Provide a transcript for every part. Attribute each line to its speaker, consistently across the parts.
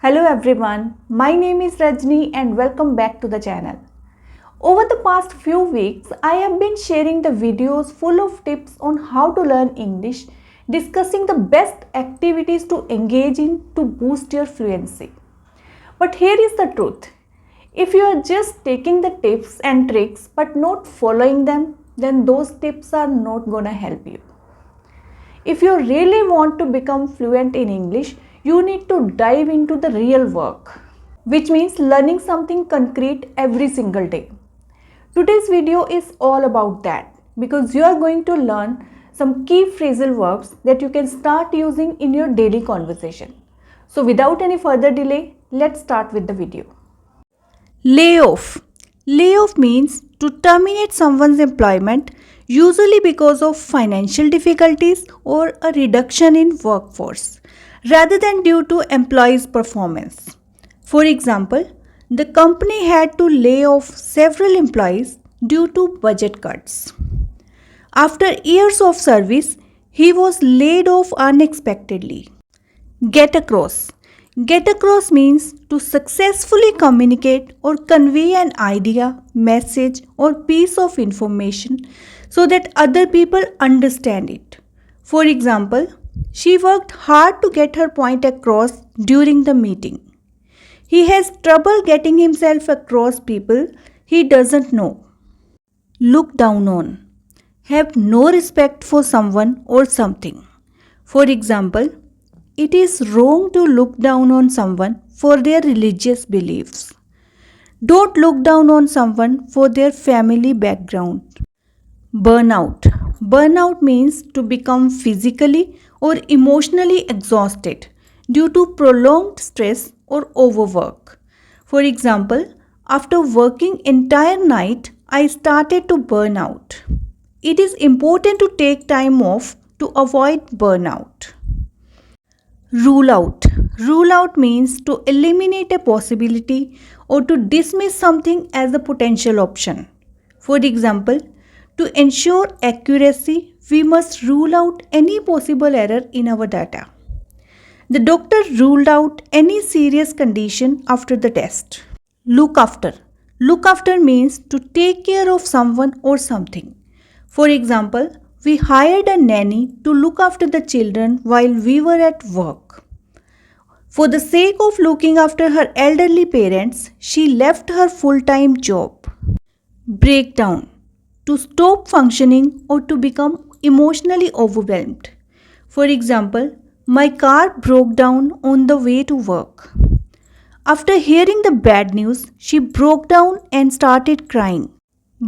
Speaker 1: Hello everyone, my name is Rajni and welcome back to the channel. Over the past few weeks, I have been sharing the videos full of tips on how to learn English, discussing the best activities to engage in to boost your fluency. But here is the truth. If you are just taking the tips and tricks but not following them, then those tips are not gonna help you. If you really want to become fluent in English, you need to dive into the real work, which means learning something concrete every single day. Today's video is all about that because you are going to learn some key phrasal verbs that you can start using in your daily conversation. So without any further delay, let's start with the video. Layoff. Layoff means to terminate someone's employment, usually because of financial difficulties or a reduction in workforce, rather than due to employees' performance. For example, the company had to lay off several employees due to budget cuts. After years of service, he was laid off unexpectedly. Get across. Get across means to successfully communicate or convey an idea, message, or piece of information so that other people understand it. For example, she worked hard to get her point across during the meeting. He has trouble getting himself across people he doesn't know. Look down on. Have no respect for someone or something. For example, it is wrong to look down on someone for their religious beliefs. Don't look down on someone for their family background. Burnout. Burnout means to become physically or emotionally exhausted due to prolonged stress or overwork. For example, after working entire night, I started to burn out. It is important to take time off to avoid burnout. Rule out. Rule out means to eliminate a possibility or to dismiss something as a potential option. For example, to ensure accuracy, we must rule out any possible error in our data. The doctor ruled out any serious condition after the test. Look after. Look after means to take care of someone or something. For example, we hired a nanny to look after the children while we were at work. For the sake of looking after her elderly parents, she left her full-time job. Break down. To stop functioning or to become emotionally overwhelmed. For example, my car broke down on the way to work. After hearing the bad news, she broke down and started crying.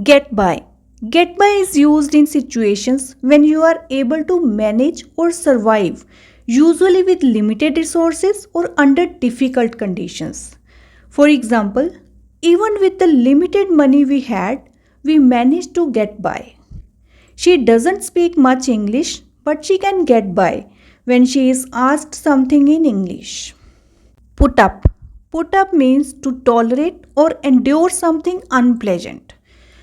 Speaker 1: Get by. Get by is used in situations when you are able to manage or survive, usually with limited resources or under difficult conditions. For example, even with the limited money we had, we managed to get by. She doesn't speak much English, but she can get by when she is asked something in English. Put up. Put up means to tolerate or endure something unpleasant.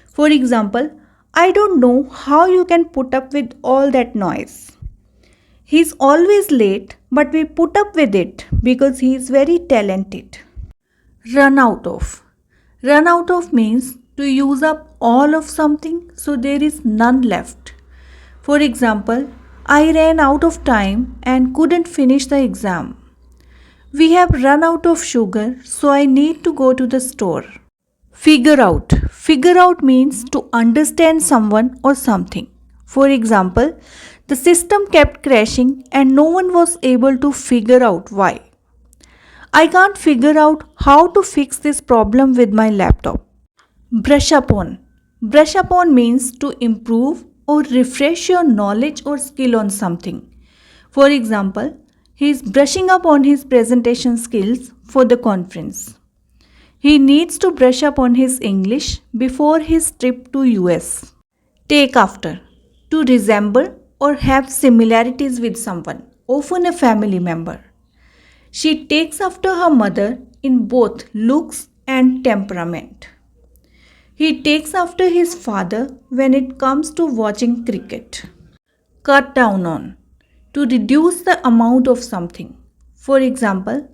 Speaker 1: For example, I don't know how you can put up with all that noise. He's always late, but we put up with it because he is very talented. Run out of. Run out of means to use up all of something so there is none left. For example, I ran out of time and couldn't finish the exam. We have run out of sugar, so I need to go to the store. Figure out. Figure out means to understand someone or something. For example, the system kept crashing and no one was able to figure out why. I can't figure out how to fix this problem with my laptop. Brush up on. Brush up on means to improve or refresh your knowledge or skill on something. For example, he is brushing up on his presentation skills for the conference. He needs to brush up on his English before his trip to US. Take after. To resemble or have similarities with someone, often a family member. She takes after her mother in both looks and temperament. He takes after his father when it comes to watching cricket. Cut down on. To reduce the amount of something. For example,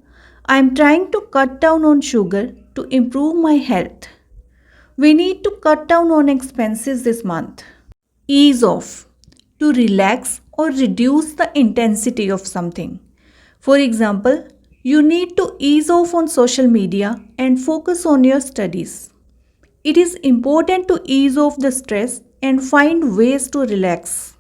Speaker 1: I am trying to cut down on sugar to improve my health. We need to cut down on expenses this month. Ease off. To relax or reduce the intensity of something. For example, you need to ease off on social media and focus on your studies. It is important to ease off the stress and find ways to relax.